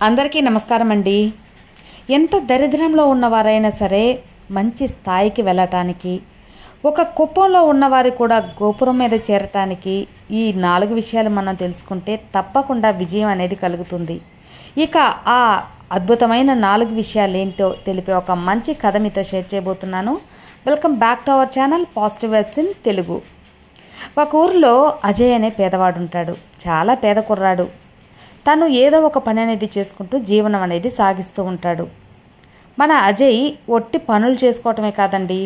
అందరికీ నమస్కారం అండి. ఎంత దరిద్రంలో ఉన్నవారైనా సరే మంచి స్థాయికి వెళ్ళటానికి, ఒక కుప్పంలో ఉన్నవారు కూడా గోపురం మీద చేరటానికి ఈ 4 విషయాలు మనం తెలుసుకుంటే తప్పకుండా విజయం అనేది కలుగుతుంది. ఇక ఆ అద్భుతమైన 4 విషయాలు ఏంటో తెలిపే ఒక మంచి కథ మీతో షేర్ చేయబోతున్నాను. Welcome back to our channel positive vibes in Telugu. ఒక ఊరిలో అజయ్ అనే పేదవాడు ఉంటాడు. చాలా పేద కుర్రాడు. తను ఏదో ఒక పని అనేది చేసుకుంటూ జీవనం అనేది సాగిస్తూ ఉంటాడు. మన అజయ్ ఒట్టి పనులు చేసుకోవటమే కాదండి,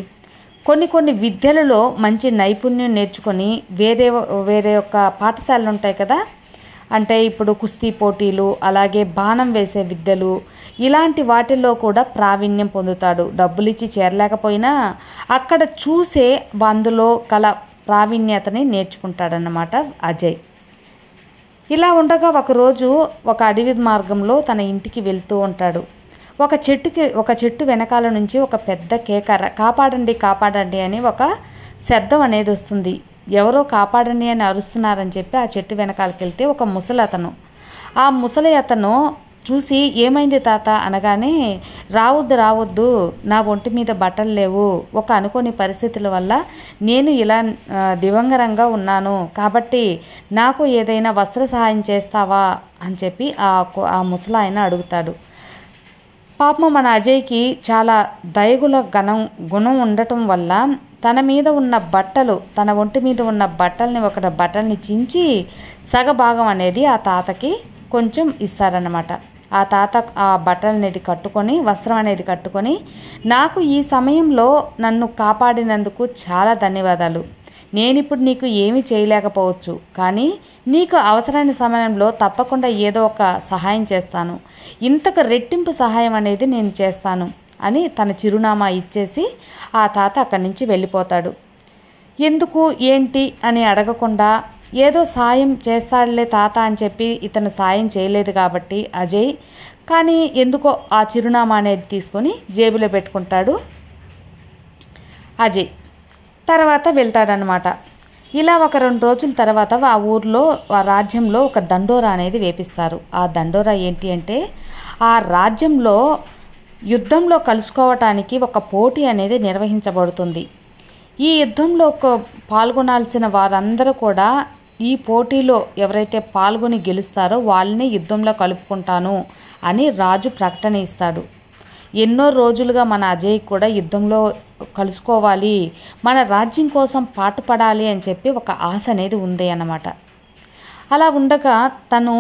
కొన్ని విద్యలలో మంచి నైపుణ్యం నేర్చుకొని వేరే యొక్క పాఠశాలలు ఉంటాయి కదా, అంటే ఇప్పుడు కుస్తీ పోటీలు, అలాగే బాణం వేసే విద్యలు, ఇలాంటి వాటిల్లో కూడా ప్రావీణ్యం పొందుతాడు. డబ్బులు ఇచ్చి చేరలేకపోయినా అక్కడ చూసే అందులో కల ప్రావీణ్యతని నేర్చుకుంటాడన్నమాట అజయ్. ఇలా ఉండగా ఒకరోజు ఒక అడవి మార్గంలో తన ఇంటికి వెళ్తూ ఉంటాడు. ఒక చెట్టు వెనకాల నుంచి ఒక పెద్ద కేకర, కాపాడండి అని ఒక శబ్దం అనేది వస్తుంది. ఎవరో కాపాడండి అని అరుస్తున్నారని చెప్పి ఆ చెట్టు వెనకాలకి వెళ్తే ఒక ముసలి అతను చూసి, ఏమైంది తాత అనగానే, రావద్దు, నా ఒంటి మీద బట్టలు లేవు, ఒక అనుకోని పరిస్థితుల వల్ల నేను ఇలా దివంగరంగా ఉన్నాను, కాబట్టి నాకు ఏదైనా వస్త్ర సహాయం చేస్తావా అని చెప్పి ఆ ముసలాయన అడుగుతాడు. పాపం మన అజయ్కి చాలా దయగుల గుణం ఉండటం వల్ల తన ఒంటి మీద ఉన్న బట్టల్ని చించి సగభాగం అనేది ఆ తాతకి కొంచెం ఇస్తారన్నమాట. ఆ తాత ఆ బట్టలు అనేది కట్టుకొని, వస్త్రం అనేది కట్టుకొని, నాకు ఈ సమయంలో నన్ను కాపాడినందుకు చాలా ధన్యవాదాలు. నేనిప్పుడు నీకు ఏమీ చేయలేకపోవచ్చు, కానీ నీకు అవసరమైన సమయంలో తప్పకుండా ఏదో ఒక సహాయం చేస్తాను, ఇంతకు రెట్టింపు సహాయం అనేది నేను చేస్తాను అని తన చిరునామా ఇచ్చేసి ఆ తాత అక్కడి నుంచి వెళ్ళిపోతాడు. ఎందుకు ఏంటి అని అడగకుండా, ఏదో సాయం చేస్తాడులే తాత అని చెప్పి ఇతను సాయం చేయలేదు కాబట్టి అజయ్, కానీ ఎందుకో ఆ చిరునామా అనేది తీసుకొని జేబులో పెట్టుకుంటాడు అజయ్. తర్వాత వెళ్తాడనమాట. ఇలా ఒక 2 రోజుల తర్వాత ఆ రాజ్యంలో ఒక దండోరా అనేది వేపిస్తారు. ఆ దండోరా ఏంటి అంటే, ఆ రాజ్యంలో యుద్ధంలో కలుసుకోవటానికి ఒక పోటీ అనేది నిర్వహించబడుతుంది. ఈ యుద్ధంలో పాల్గొనాల్సిన వారందరూ కూడా ఈ పోటీలో ఎవరైతే పాల్గొని గెలుస్తారో వాళ్ళని యుద్ధంలో కలుపుకుంటాను అని రాజు ప్రకటన ఇస్తాడు. ఎన్నో రోజులుగా మన అజయ్ కూడా యుద్ధంలో కలుసుకోవాలి, మన రాజ్యం కోసం పాటుపడాలి అని చెప్పి ఒక ఆశ అనేది ఉంది అన్నమాట. అలా ఉండగా తను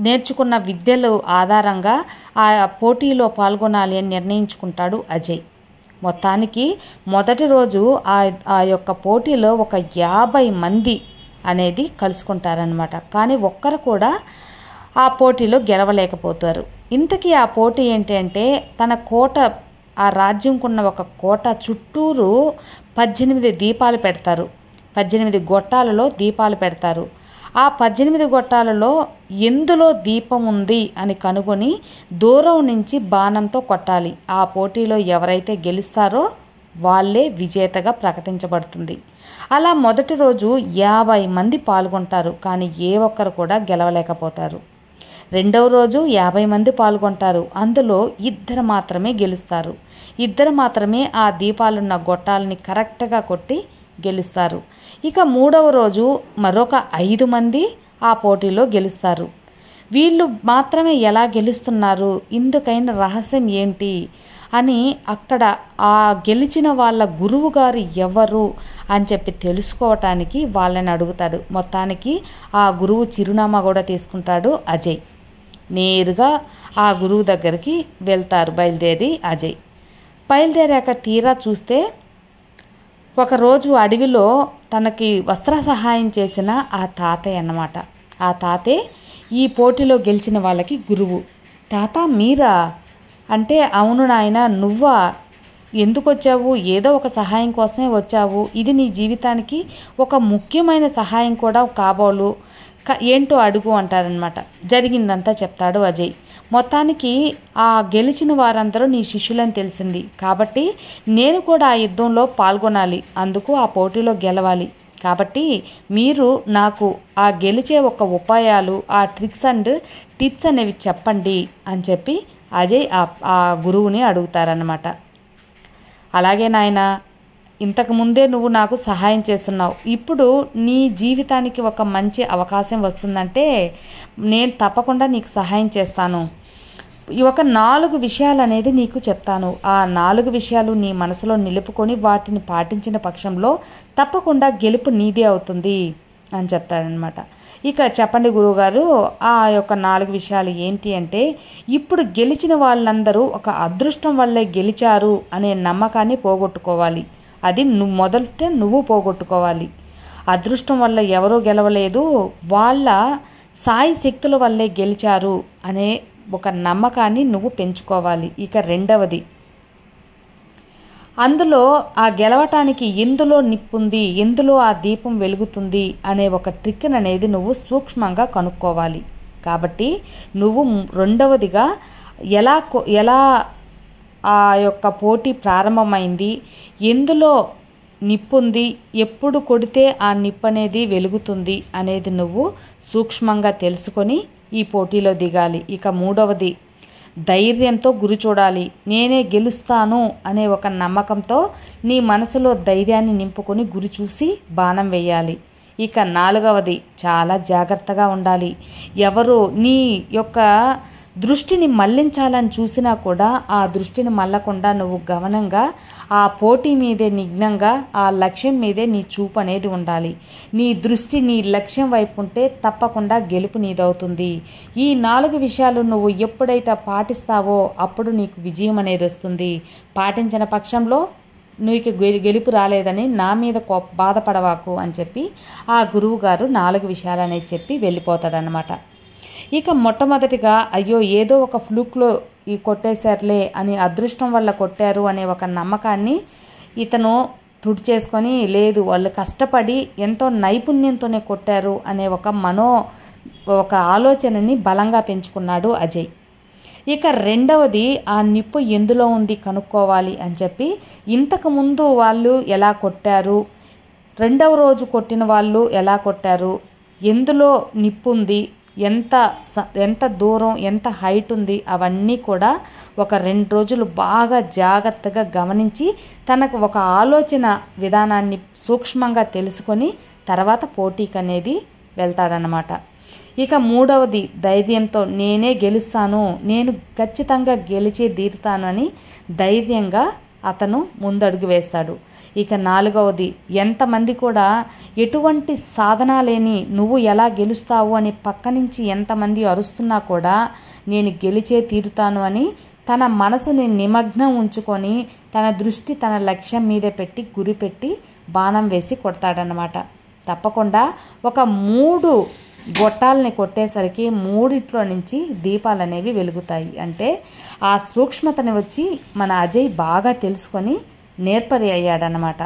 నేర్చుకున్న విద్యల ఆధారంగా ఆ పోటీలో పాల్గొనాలి అని నిర్ణయించుకుంటాడు అజయ్. మొత్తానికి మొదటి రోజు ఆ యొక్క పోటీలో ఒక 50 మంది అనేది కలుసుకుంటారనమాట. కానీ ఒక్కరు కూడా ఆ పోటీలో గెలవలేకపోతారు. ఇంతకీ ఆ పోటీ ఏంటి అంటే, తన కోట, ఆ రాజ్యంకున్న ఒక కోట చుట్టూరు 18 దీపాలు పెడతారు. 18 గొట్టాలలో దీపాలు పెడతారు. ఆ 18 గొట్టాలలో ఎందులో దీపం ఉంది అని కనుగొని దూరం నుంచి బాణంతో కొట్టాలి. ఆ పోటీలో ఎవరైతే గెలుస్తారో వాళ్ళే విజేతగా ప్రకటించబడుతుంది. అలా మొదటి రోజు 50 మంది పాల్గొంటారు, కానీ ఏ ఒక్కరు కూడా గెలవలేకపోతారు. రెండవ రోజు 50 మంది పాల్గొంటారు, అందులో 2 మాత్రమే గెలుస్తారు. 2 మాత్రమే ఆ దీపాలున్న గొట్టాలని కరెక్ట్గా కొట్టి గెలుస్తారు. ఇక 3వ రోజు మరొక 5 మంది ఆ పోటీలో గెలుస్తారు. వీళ్ళు మాత్రమే ఎలా గెలుస్తున్నారు, ఇందుకైన రహస్యం ఏంటి అని అక్కడ ఆ గెలిచిన వాళ్ళ గురువు గారు ఎవరు అని చెప్పి తెలుసుకోవటానికి వాళ్ళని అడుగుతాడు. మొత్తానికి ఆ గురువు చిరునామా కూడా తీసుకుంటాడు అజయ్. నేరుగా ఆ గురువు దగ్గరికి వెళ్తారు బయలుదేరాక తీరా చూస్తే, ఒకరోజు అడవిలో తనకి వస్త్ర సహాయం చేసిన ఆ తాతయ్య అన్నమాట. ఆ తాతే ఈ పోటీలో గెలిచిన వాళ్ళకి గురువు. తాత మీరా అంటే, అవును నాయన, నువ్వా, ఎందుకు వచ్చావు? ఏదో ఒక సహాయం కోసమే వచ్చావు, ఇది నీ జీవితానికి ఒక ముఖ్యమైన సహాయం కూడా కాబోలు, ఏంటో అడుగు అంటారనమాట. జరిగిందంతా చెప్తాడు అజయ్. మొత్తానికి ఆ గెలిచిన వారందరూ నీ శిష్యులని తెలిసింది, కాబట్టి నేను కూడా ఆ యుద్ధంలో పాల్గొనాలి, అందుకు ఆ పోటీలో గెలవాలి, కాబట్టి మీరు నాకు ఆ గెలిచే ఒక ఉపాయాలు, ఆ ట్రిక్స్ అండ్ టిప్స్ అనేవి చెప్పండి అని చెప్పి అజయ్ ఆ గురువుని అడుగుతారన్నమాట. అలాగే నాయన, ఇంతకుముందే నువ్వు నాకు సహాయం చేస్తున్నావు, ఇప్పుడు నీ జీవితానికి ఒక మంచి అవకాశం వస్తుందంటే నేను తప్పకుండా నీకు సహాయం చేస్తాను. ఈ ఒక 4 విషయాలు అనేది నీకు చెప్తాను. ఆ 4 విషయాలు నీ మనసులో నిలుపుకొని వాటిని పాటించిన పక్షంలో తప్పకుండా గెలుపు నీదే అవుతుంది అని చెప్తాడనమాట. ఇక చెప్పండి గురువుగారు, ఆ యొక్క 4 విషయాలు ఏంటి అంటే, ఇప్పుడు గెలిచిన వాళ్ళందరూ ఒక అదృష్టం వల్లే గెలిచారు అనే నమ్మకాన్ని పోగొట్టుకోవాలి. అది మొదట నువ్వు పోగొట్టుకోవాలి. అదృష్టం వల్ల ఎవరూ గెలవలేదు, వాళ్ళ సాయి శక్తుల వల్లే గెలిచారు అనే ఒక నమ్మకాన్ని నువ్వు పెంచుకోవాలి. ఇక రెండవది, అందులో ఆ గెలవటానికి ఎందులో నిప్పుంది, ఎందులో ఆ దీపం వెలుగుతుంది అనే ఒక ట్రిక్ అనేది నువ్వు సూక్ష్మంగా కనుక్కోవాలి. కాబట్టి నువ్వు రెండవదిగా ఎలా ఆ యొక్క పోటీ ప్రారంభమైంది, ఎందులో నిప్పుంది, ఎప్పుడు కొడితే ఆ నిప్పు అనేది వెలుగుతుంది అనేది నువ్వు సూక్ష్మంగా తెలుసుకొని ఈ పోటీలో దిగాలి. ఇక మూడవది, ధైర్యంతో గురి చూడాలి. నేనే గెలుస్తాను అనే ఒక నమ్మకంతో నీ మనసులో ధైర్యాన్ని నింపుకొని గురి చూసి బాణం వేయాలి. ఇక నాలుగవది, చాలా జాగ్రత్తగా ఉండాలి. ఎవరు నీ యొక్క దృష్టిని మళ్లించాలని చూసినా కూడా ఆ దృష్టిని మళ్ళకుండా నువ్వు గమనంగా ఆ పోటీ మీదే నిఘ్నంగా ఆ లక్ష్యం మీదే నీ చూపు అనేది ఉండాలి. నీ దృష్టి నీ లక్ష్యం వైపు ఉంటే తప్పకుండా గెలుపు నీదవుతుంది. ఈ 4 విషయాలు నువ్వు ఎప్పుడైతే పాటిస్తావో అప్పుడు నీకు విజయం అనేది వస్తుంది. పాటించిన పక్షంలో నీకు గెలుపు రాలేదని నా మీద బాధపడవాకు అని చెప్పి ఆ గురువు గారు 4 విషయాలు అనేది చెప్పి వెళ్ళిపోతాడనమాట. ఇక మొట్టమొదటిగా అయ్యో ఏదో ఒక ఫ్లూక్లో కొట్టేశారులే అని, అదృష్టం వల్ల కొట్టారు అనే ఒక నమ్మకాన్ని ఇతను తుడిచేసుకొని, లేదు వాళ్ళు కష్టపడి ఎంతో నైపుణ్యంతోనే కొట్టారు అనే ఒక ఆలోచనని బలంగా పెంచుకున్నాడు అజయ్. ఇక రెండవది, ఆ నిప్పు ఎందులో ఉంది కనుక్కోవాలి అని చెప్పి ఇంతకుముందు వాళ్ళు ఎలా కొట్టారు, రెండవ రోజు కొట్టిన వాళ్ళు ఎలా కొట్టారు, ఎందులో నిప్పు ఉంది, ఎంత దూరం, ఎంత హైట్ ఉంది, అవన్నీ కూడా ఒక 2 రోజులు బాగా జాగ్రత్తగా గమనించి తనకు ఒక ఆలోచన విధానాన్ని సూక్ష్మంగా తెలుసుకొని తర్వాత పోటీకి అనేది వెళ్తాడనమాట. ఇక మూడవది, ధైర్యంతో నేనే గెలుస్తాను, నేను ఖచ్చితంగా గెలిచి తీరుతాను అని ధైర్యంగా అతను ముందడుగు వేస్తాడు. ఇక నాలుగవది, ఎంతమంది కూడా ఎటువంటి సాధన లేని నువ్వు ఎలా గెలుస్తావు అని పక్క నుంచి ఎంతమంది అరుస్తున్నా కూడా నేను గెలిచే తీరుతాను అని తన మనసుని నిమగ్నం ఉంచుకొని తన దృష్టి తన లక్ష్యం మీదే పెట్టి గురి పెట్టి బాణం వేసి కొడతాడనమాట. తప్పకుండా ఒక 3 గొట్టాలని కొట్టేసరికి 3 నుంచి దీపాలు అనేవి వెలుగుతాయి. అంటే ఆ సూక్ష్మతని వచ్చి మన అజయ్ బాగా తెలుసుకొని నేర్పరి అయ్యాడనమాట.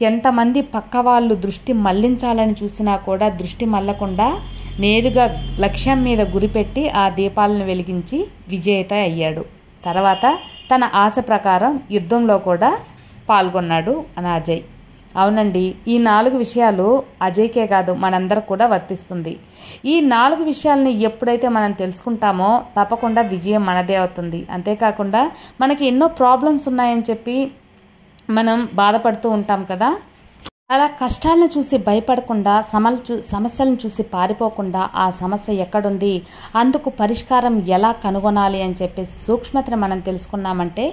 ఎంతమంది పక్క వాళ్ళు దృష్టి మళ్లించాలని చూసినా కూడా దృష్టి మళ్ళకుండా నేరుగా లక్ష్యం మీద గురిపెట్టి ఆ దీపాలను వెలిగించి విజేత అయ్యాడు. తర్వాత తన ఆశ ప్రకారం యుద్ధంలో కూడా పాల్గొన్నాడు మన అజయ్. అవునండి, ఈ 4 విషయాలు అజయ్కే కాదు మనందరికి కూడా వర్తిస్తుంది. ఈ 4 విషయాలని ఎప్పుడైతే మనం తెలుసుకుంటామో తప్పకుండా విజయం మనదే అవుతుంది. అంతేకాకుండా మనకి ఎన్నో ప్రాబ్లమ్స్ ఉన్నాయని చెప్పి మనం బాధపడుతూ ఉంటాం కదా, అలా కష్టాలను చూసి భయపడకుండా సమస్యలను చూసి పారిపోకుండా ఆ సమస్య ఎక్కడుంది, అందుకు పరిష్కారం ఎలా కనుగొనాలి అని చెప్పేసి సూక్ష్మతను మనం తెలుసుకున్నామంటే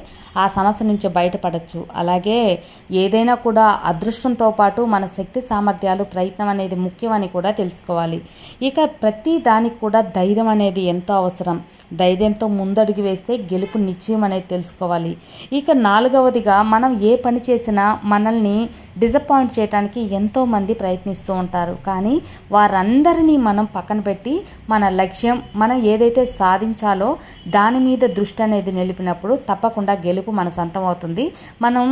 ఆ సమస్య నుంచి బయటపడచ్చు. అలాగే ఏదైనా కూడా అదృష్టంతో పాటు మన శక్తి సామర్థ్యాలు ప్రయత్నం అనేది ముఖ్యమని కూడా తెలుసుకోవాలి. ఇక ప్రతి దానికి కూడా ధైర్యం అనేది ఎంతో అవసరం. ధైర్యంతో ముందడుగు వేస్తే గెలుపు నిశ్చయం అనేది తెలుసుకోవాలి. ఇక 4వదిగా మనం ఏ పని చేసినా మనల్ని డిసప్పాయింట్ చేయడానికి ఎంతోమంది ప్రయత్నిస్తూ ఉంటారు. కానీ వారందరినీ మనం పక్కన పెట్టి మన లక్ష్యం మనం ఏదైతే సాధించాలో దాని మీద దృష్టి అనేది నిలిపినప్పుడు తప్పకుండా గెలుపు మన సొంతం అవుతుంది. మనం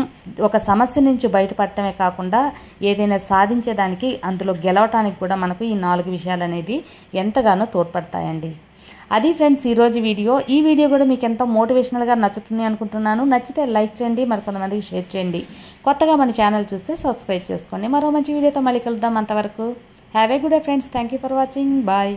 ఒక సమస్య నుంచి బయటపడటమే కాకుండా ఏదైనా సాధించేదానికి అందులో గెలవటానికి కూడా మనకు ఈ 4 విషయాలు అనేది ఎంతగానో తోడ్పడతాయండి. అది ఫ్రెండ్స్ ఈరోజు వీడియో. ఈ వీడియో కూడా మీకు ఎంతో మోటివేషనల్గా నచ్చుతుంది అనుకుంటున్నాను. నచ్చితే లైక్ చేయండి, మరికొంతమందికి షేర్ చేయండి. కొత్తగా మన ఛానల్ చూస్తే సబ్స్క్రైబ్ చేసుకోండి. మరో మంచి వీడియోతో మళ్ళీ కలుద్దాం. అంతవరకు have a good day friends. Thank you for watching. Bye.